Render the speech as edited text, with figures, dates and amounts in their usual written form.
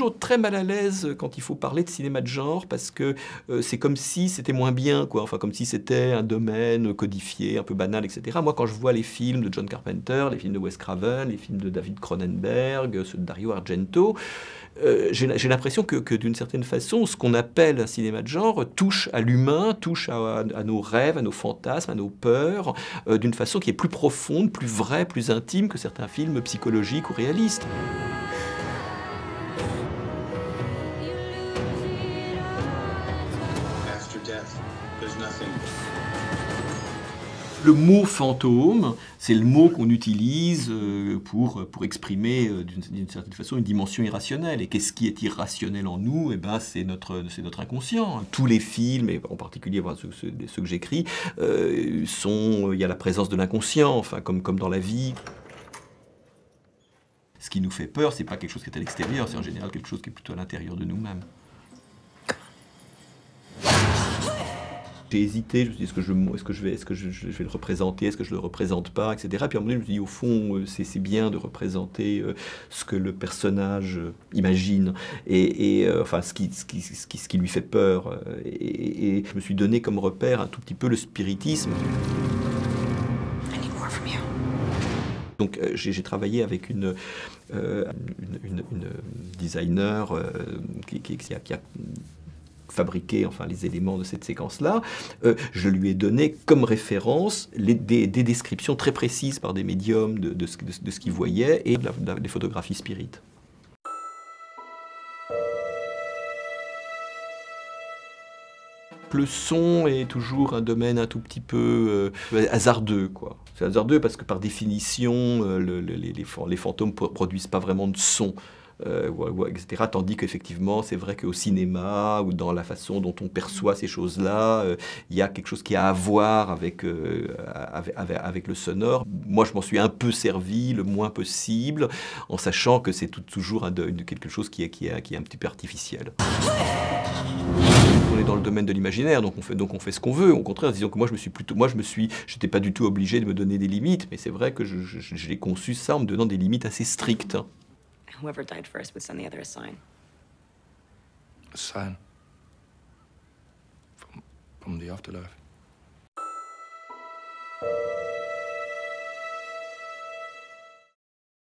toujours très mal à l'aise quand il faut parler de cinéma de genre, parce que c'est comme si c'était moins bien, quoi. Enfin, comme si c'était un domaine codifié, un peu banal, etc. Moi, quand je vois les films de John Carpenter, les films de Wes Craven, les films de David Cronenberg, ceux de Dario Argento, j'ai l'impression que d'une certaine façon, ce qu'on appelle un cinéma de genre touche à l'humain, touche à nos rêves, à nos fantasmes, à nos peurs, d'une façon qui est plus profonde, plus vraie, plus intime que certains films psychologiques ou réalistes. Le mot fantôme, c'est le mot qu'on utilise pour exprimer d'une certaine façon une dimension irrationnelle. Et qu'est-ce qui est irrationnel en nous? Eh ben, c'est notre inconscient. Tous les films, et en particulier ceux que j'écris, il y a la présence de l'inconscient, enfin, comme dans la vie. Ce qui nous fait peur, c'est pas quelque chose qui est à l'extérieur, c'est en général quelque chose qui est plutôt à l'intérieur de nous-mêmes. J'ai hésité, je me suis dit, est-ce que je vais le représenter, est-ce que je le représente pas, etc. Puis à un moment donné, je me suis dit, au fond, c'est bien de représenter ce que le personnage imagine, enfin, ce qui lui fait peur. Et je me suis donné comme repère un tout petit peu le spiritisme. Donc j'ai travaillé avec une designer qui a fabriquer enfin, les éléments de cette séquence-là, je lui ai donné comme référence des descriptions très précises par des médiums de ce qu'ils voyaient et des photographies spirites. Le son est toujours un domaine un tout petit peu hasardeux, quoi. C'est hasardeux parce que par définition, les fantômes produisent pas vraiment de son. Etc. Tandis qu'effectivement, c'est vrai qu'au cinéma ou dans la façon dont on perçoit ces choses-là, il y a quelque chose qui a à voir avec le sonore. Moi, je m'en suis un peu servi le moins possible, en sachant que c'est toujours quelque chose qui est un petit peu artificiel. On est dans le domaine de l'imaginaire, donc on fait ce qu'on veut. Au contraire, disons que j'étais pas du tout obligé de me donner des limites, mais c'est vrai que j'ai conçu ça en me donnant des limites assez strictes. Whoever died first would send the other a sign. A sign? From the afterlife?